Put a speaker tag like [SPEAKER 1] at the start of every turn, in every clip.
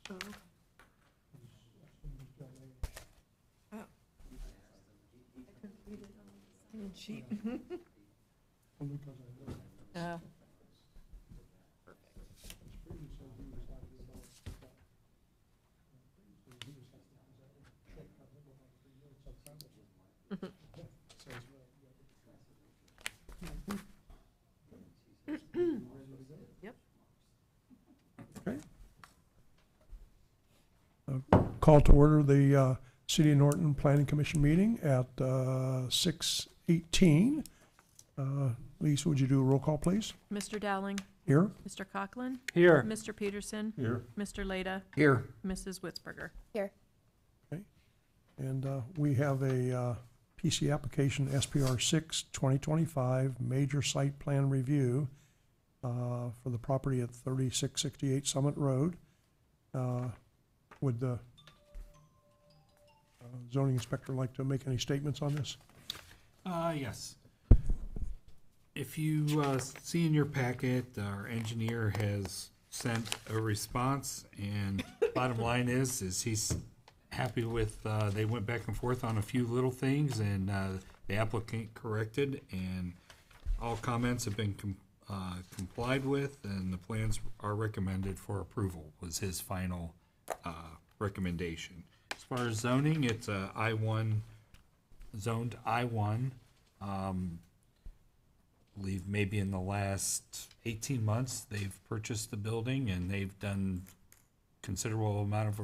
[SPEAKER 1] Oh. Oh. I couldn't read it on the sign sheet. Oh. Yep.
[SPEAKER 2] Okay. Call to order the City of Norton Planning Commission meeting at 6:18. Lisa, would you do a roll call, please?
[SPEAKER 1] Mr. Dowling,
[SPEAKER 2] Here?
[SPEAKER 1] Mr. Conklin,
[SPEAKER 3] Here.
[SPEAKER 1] Mr. Peterson,
[SPEAKER 2] Here.
[SPEAKER 1] Mr. Leda,
[SPEAKER 3] Here.
[SPEAKER 1] Mrs. Witzberger.
[SPEAKER 4] Here.
[SPEAKER 2] And we have a PC application, SPR 6, 2025, major site plan review for the property at 3668 Summit Road. Would the zoning inspector like to make any statements on this?
[SPEAKER 3] Yes. If you see in your packet, our engineer has sent a response, and bottom line is he's happy with, they went back and forth on a few little things, and the applicant corrected, and all comments have been complied with, and the plans are recommended for approval, was his final recommendation. As far as zoning, it's I-1, zoned I-1. Believe maybe in the last 18 months, they've purchased the building and they've done considerable amount of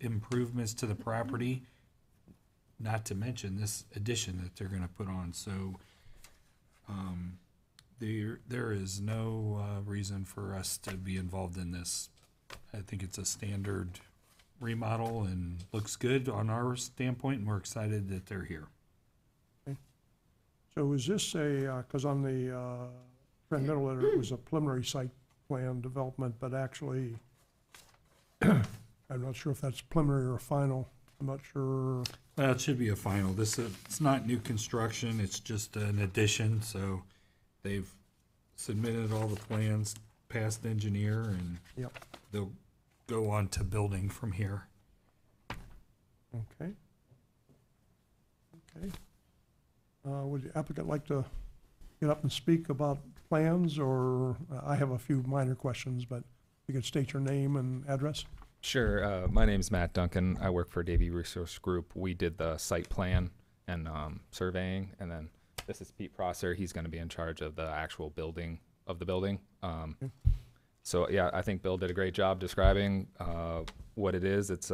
[SPEAKER 3] improvements to the property, not to mention this addition that they're gonna put on. So there is no reason for us to be involved in this. I think it's a standard remodel and looks good on our standpoint, and we're excited that they're here.
[SPEAKER 2] So is this because on the transmittal letter, it was a preliminary site plan development, but actually, I'm not sure if that's preliminary or final. I'm not sure.
[SPEAKER 3] Well, it should be a final. It's not new construction, it's just an addition, so they've submitted all the plans past engineer, and
[SPEAKER 2] Yep.
[SPEAKER 3] they'll go on to building from here.
[SPEAKER 2] Okay. Okay. Would the applicant like to get up and speak about plans, or I have a few minor questions, but you could state your name and address?
[SPEAKER 5] Sure. My name's Matt Duncan. I work for Davie Resource Group. We did the site plan and surveying, and then this is Pete Prosser. He's going to be in charge of the actual building of the building. So yeah, I think Bill did a great job describing what it is. It's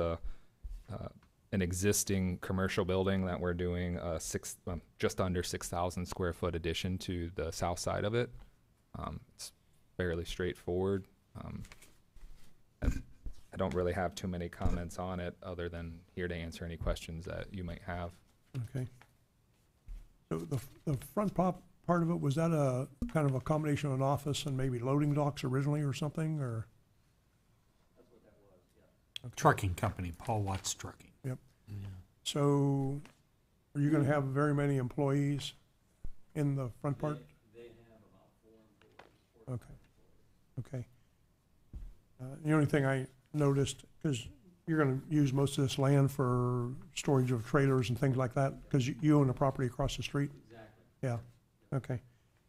[SPEAKER 5] an existing commercial building that we're doing just under 6,000 square foot addition to the south side of it. It's fairly straightforward. I don't really have too many comments on it other than here to answer any questions that you might have.
[SPEAKER 2] Okay. So the front part of it, was that a kind of a combination of an office and maybe loading docks originally or something, or?
[SPEAKER 3] Trucking company, Paul Watts Trucking.
[SPEAKER 2] Yep.
[SPEAKER 3] Yeah.
[SPEAKER 2] So are you going to have very many employees in the front part?
[SPEAKER 6] They have about 4 employees.
[SPEAKER 2] Okay. Okay. The only thing I noticed, because you're going to use most of this land for storage of trailers and things like that, because you own the property across the street?
[SPEAKER 6] Exactly.
[SPEAKER 2] Yeah, okay.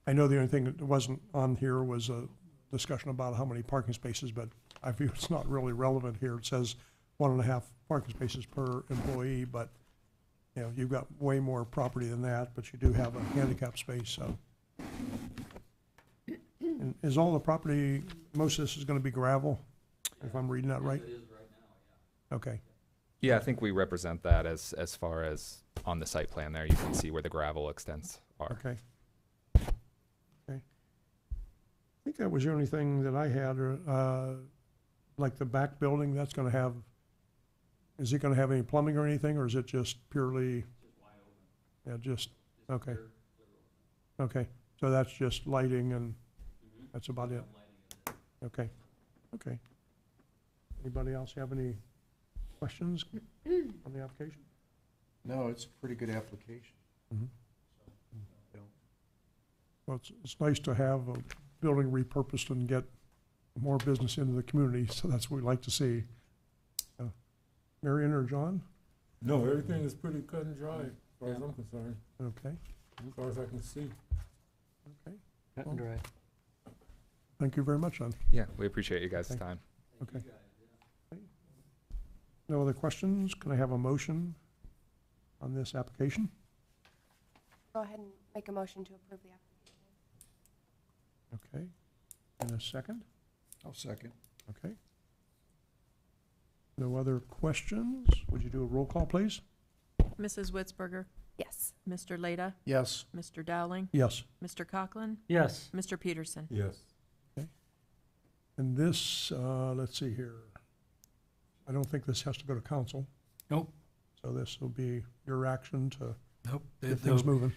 [SPEAKER 2] I know the only thing that wasn't on here was a discussion about how many parking spaces, but I feel it's not really relevant here. It says 1.5 parking spaces per employee, but, you know, you've got way more property than that, but you do have a handicap space, so. And is all the property, most of this is gonna be gravel, if I'm reading that right?
[SPEAKER 6] It is right now, yeah.
[SPEAKER 2] Okay,
[SPEAKER 5] Yeah, I think we represent that as far as on the site plan there. You can see where the gravel extents are.
[SPEAKER 2] okay. Okay. I think that was the only thing that I had, like the back building, that's gonna have, is it gonna have any plumbing or anything, or is it just purely?
[SPEAKER 6] Just wide open.
[SPEAKER 2] Yeah, just, okay,
[SPEAKER 6] Clear
[SPEAKER 2] Okay, so that's just lighting and
[SPEAKER 6] Mhm.
[SPEAKER 2] that's about it?
[SPEAKER 6] Some lighting in there.
[SPEAKER 2] Okay, okay. Anybody else have any questions on the application?
[SPEAKER 4] No, it's a pretty good application.
[SPEAKER 2] Mhm.
[SPEAKER 4] So,
[SPEAKER 2] Well, it's nice to have a building repurposed and get more business into the community, so that's what we like to see. Marion or John?
[SPEAKER 7] No, everything is pretty cut and dry, as far as I'm concerned,
[SPEAKER 2] Okay,
[SPEAKER 7] as far as I can see.
[SPEAKER 2] okay.
[SPEAKER 8] Cut and dry.
[SPEAKER 2] Thank you very much, then.
[SPEAKER 5] Yeah, we appreciate you guys'
[SPEAKER 2] Thank-
[SPEAKER 5] time.
[SPEAKER 6] Thank you
[SPEAKER 2] Okay.
[SPEAKER 6] guys, yeah.
[SPEAKER 2] No other questions? Can I have a motion on this application?
[SPEAKER 9] Go ahead and make a motion to approve the application.
[SPEAKER 2] Okay. In a second?
[SPEAKER 4] I'll second.
[SPEAKER 2] Okay. No other questions? Would you do a roll call, please?
[SPEAKER 1] Mrs. Witzberger,
[SPEAKER 9] Yes.
[SPEAKER 1] Mr. Leda,
[SPEAKER 4] Yes.
[SPEAKER 1] Mr. Dowling,
[SPEAKER 2] Yes.
[SPEAKER 1] Mr. Conklin,
[SPEAKER 8] Yes.
[SPEAKER 1] Mr. Peterson.
[SPEAKER 7] Yes.
[SPEAKER 2] And this, let's see here. I don't think this has to go to council,
[SPEAKER 3] Nope,
[SPEAKER 2] so this will be your action to
[SPEAKER 3] nope.
[SPEAKER 2] get things moving.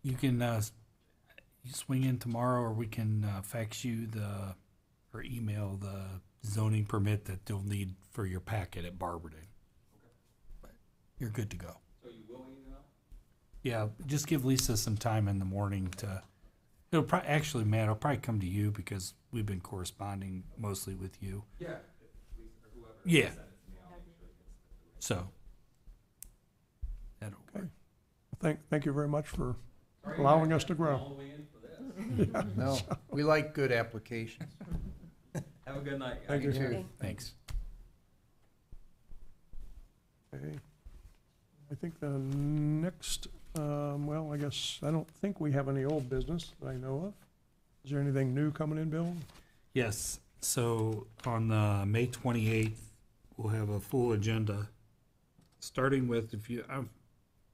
[SPEAKER 3] You can, you swing in tomorrow, or we can fax you or email the zoning permit that you'll need for your packet at Barberton. But you're good to go.
[SPEAKER 6] So you will email?
[SPEAKER 3] Yeah, just give Lisa some time in the morning it'll actually, Matt, it'll probably come to you because we've been corresponding mostly with you.
[SPEAKER 6] Yeah, if Lisa or whoever.
[SPEAKER 3] Yeah.
[SPEAKER 6] Send it to me, I'll make sure it gets sent to
[SPEAKER 3] So. That'll work.
[SPEAKER 2] Thank you very much for
[SPEAKER 6] Sorry,
[SPEAKER 2] allowing
[SPEAKER 6] guys,
[SPEAKER 2] us to
[SPEAKER 6] I'm
[SPEAKER 2] grow.
[SPEAKER 6] all the way in for this.
[SPEAKER 4] No, we like good applications.
[SPEAKER 6] Have a good night, guys.
[SPEAKER 2] Thank you.
[SPEAKER 4] too.
[SPEAKER 3] Thanks.
[SPEAKER 2] Okay. I think the next, well, I guess, I don't think we have any old business that I know of. Is there anything new coming in, Bill?
[SPEAKER 3] Yes, so on May 28th, we'll have a full agenda, starting with, if you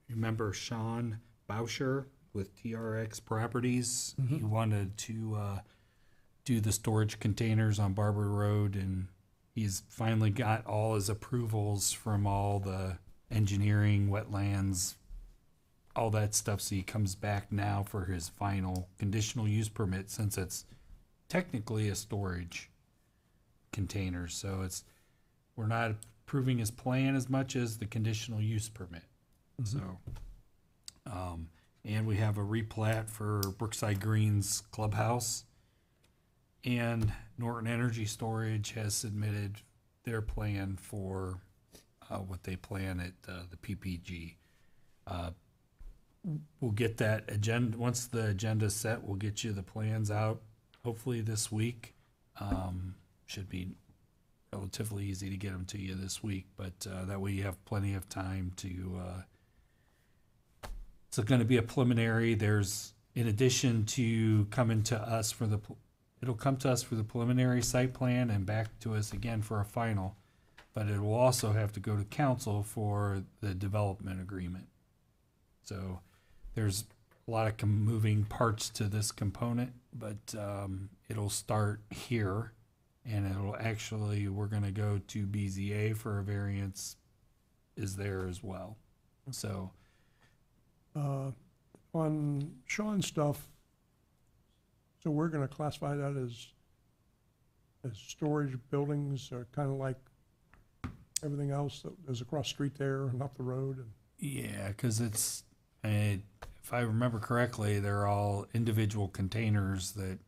[SPEAKER 3] remember Sean Bauscher with TRX Properties. He wanted to do the storage containers on Barber Road, and he's finally got all his approvals from all the engineering, wetlands, all that stuff, so he comes back now for his final conditional use permit, since it's technically a storage container, so we're not approving his plan as much as the conditional use permit. So, and we have a replat for Brookside Greens Clubhouse, and Norton Energy Storage has submitted their plan for what they plan at the PPG. We'll get that agenda, once the agenda's set, we'll get you the plans out, hopefully this week. Should be relatively easy to get them to you this week, but that way you have plenty of time to, it's gonna be a preliminary. There's, in addition to coming to us for it'll come to us for the preliminary site plan and back to us again for a final, but it will also have to go to council for the development agreement. So there's a lot of moving parts to this component, but it'll start here, and it'll actually, we're gonna go to BZA for a variance is there as well. So,
[SPEAKER 2] On Sean's stuff, so we're gonna classify that as storage buildings, or kind of like everything else that is across the street there and up the road, and
[SPEAKER 3] yeah, cause if I remember correctly, they're all individual containers that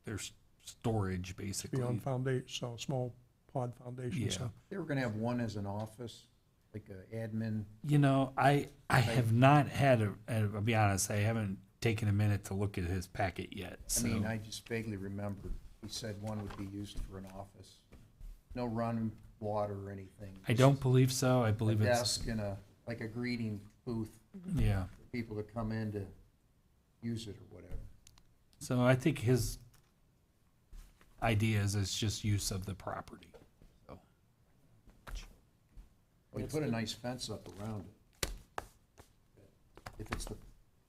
[SPEAKER 3] there's storage basically.
[SPEAKER 2] beyond foundation, so small pod foundation,
[SPEAKER 3] Yeah.
[SPEAKER 2] so.
[SPEAKER 4] They were gonna have one as an office, like a admin.
[SPEAKER 3] You know, I have not had I'll be honest, I haven't taken a minute to look at his packet yet,
[SPEAKER 4] I
[SPEAKER 3] so.
[SPEAKER 4] mean, I just vaguely remember, he said one would be used for an office. No running water or anything.
[SPEAKER 3] I don't believe so, I
[SPEAKER 4] A
[SPEAKER 3] believe it's,
[SPEAKER 4] desk and like a greeting booth
[SPEAKER 3] yeah.
[SPEAKER 4] for people to come in to use it or whatever.
[SPEAKER 3] So I think his idea is it's just use of the property. So,
[SPEAKER 4] We put a nice fence up around it. If it's the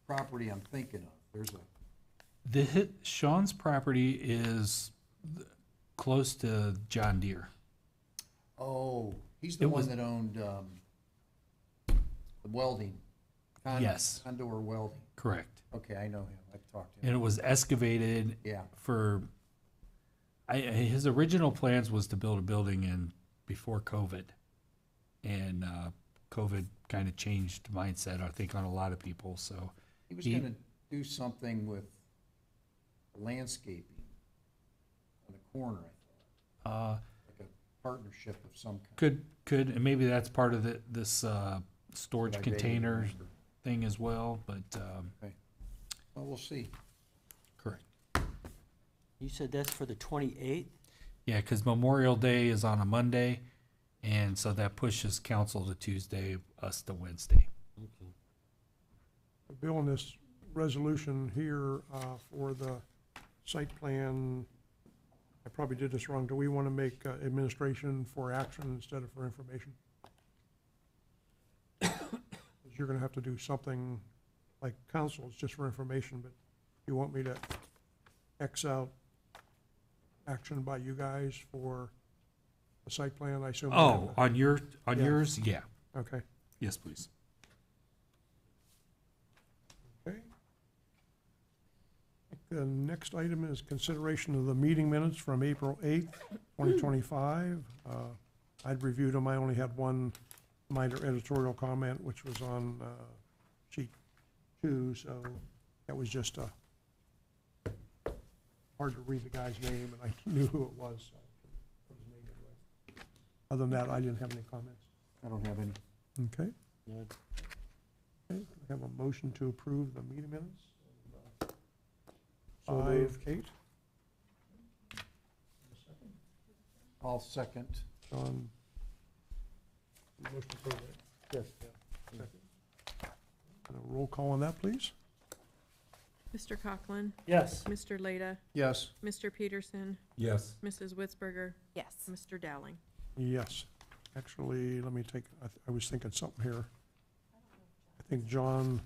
[SPEAKER 4] property I'm thinking of, there's a,
[SPEAKER 3] Sean's property is close to John Deere.
[SPEAKER 4] oh, he's the
[SPEAKER 3] It
[SPEAKER 4] one
[SPEAKER 3] was-
[SPEAKER 4] that owned, the welding
[SPEAKER 3] Yes.
[SPEAKER 4] Condor Welding.
[SPEAKER 3] Correct.
[SPEAKER 4] Okay, I know him. I've talked to
[SPEAKER 3] And
[SPEAKER 4] him.
[SPEAKER 3] it was excavated
[SPEAKER 4] Yeah,
[SPEAKER 3] for, his original plans was to build a building before COVID. And COVID kind of changed mindset, I think, on a lot of people, so.
[SPEAKER 4] he was
[SPEAKER 3] He-
[SPEAKER 4] gonna do something with landscaping on the corner, I thought, like a partnership of some kind.
[SPEAKER 3] Could, and maybe that's part of this storage
[SPEAKER 4] But I vaguely
[SPEAKER 3] container
[SPEAKER 4] remember.
[SPEAKER 3] thing as well, but,
[SPEAKER 4] Well, we'll see.
[SPEAKER 3] correct.
[SPEAKER 8] You said that's for the 28th?
[SPEAKER 3] Yeah, because Memorial Day is on a Monday, and so that pushes council to Tuesday, us to Wednesday.
[SPEAKER 8] Okay.
[SPEAKER 2] Bill, in this resolution here for the site plan, I probably did this wrong. Do we want to make administration for action instead of for information? 'Cause you're going to have to do something like council, it's just for information, but you want me to X out action by you guys for the site plan, I assume?
[SPEAKER 3] Oh, on
[SPEAKER 2] Yeah.
[SPEAKER 3] yours? Yeah.
[SPEAKER 2] Okay.
[SPEAKER 3] Yes, please.
[SPEAKER 2] Okay. The next item is consideration of the meeting minutes from April 8th, 2025. I'd reviewed them. I only had one minor editorial comment, which was on sheet 2, so that was just hard to read the guy's name, and I knew who it was, so I put his name anyway. Other than that, I didn't have any comments.
[SPEAKER 4] I don't have any.
[SPEAKER 2] Okay.
[SPEAKER 8] No.
[SPEAKER 2] Okay, I have a motion to approve the meeting minutes.
[SPEAKER 7] So
[SPEAKER 2] 5/8.
[SPEAKER 4] I'll second.
[SPEAKER 2] John. Motion approved, right?
[SPEAKER 7] Yes.
[SPEAKER 2] Second. And a roll call on that, please.
[SPEAKER 1] Mr. Conklin,
[SPEAKER 7] Yes.
[SPEAKER 1] Mr. Leda,
[SPEAKER 4] Yes,
[SPEAKER 1] Mr. Peterson,
[SPEAKER 7] Yes.
[SPEAKER 1] Mrs. Witzberger,
[SPEAKER 9] Yes.
[SPEAKER 1] Mr. Dowling.
[SPEAKER 2] Yes. Actually, let me take, I was thinking something here. I think John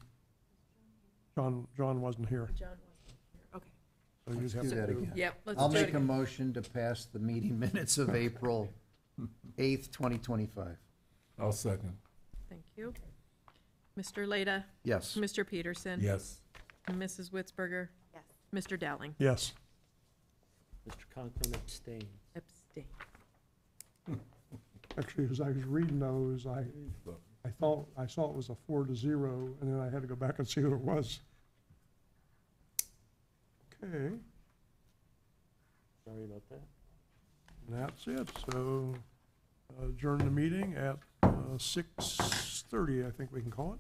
[SPEAKER 2] wasn't here.
[SPEAKER 1] John wasn't here. Okay.
[SPEAKER 2] So you'd
[SPEAKER 4] let's
[SPEAKER 2] have
[SPEAKER 4] do
[SPEAKER 2] to
[SPEAKER 4] that
[SPEAKER 2] do-
[SPEAKER 4] again.
[SPEAKER 1] Yep, let's
[SPEAKER 4] I'll
[SPEAKER 1] do it
[SPEAKER 4] make a
[SPEAKER 1] again.
[SPEAKER 4] motion to pass the meeting minutes of April 8th, 2025.
[SPEAKER 7] I'll second.
[SPEAKER 1] Thank you. Mr. Leda,
[SPEAKER 4] Yes.
[SPEAKER 1] Mr. Peterson.
[SPEAKER 7] Yes.
[SPEAKER 1] Mrs. Witzberger,
[SPEAKER 9] Yes.
[SPEAKER 1] Mr. Dowling.
[SPEAKER 2] Yes.
[SPEAKER 8] Mr. Conklin abstained.
[SPEAKER 1] Abstain.
[SPEAKER 2] Actually, as I was reading those, I saw it was a 4-0, and then I had to go back and see what it was. Okay,
[SPEAKER 8] Sorry about that.
[SPEAKER 2] and that's it. So adjourn the meeting at 6:30, I think we can call it.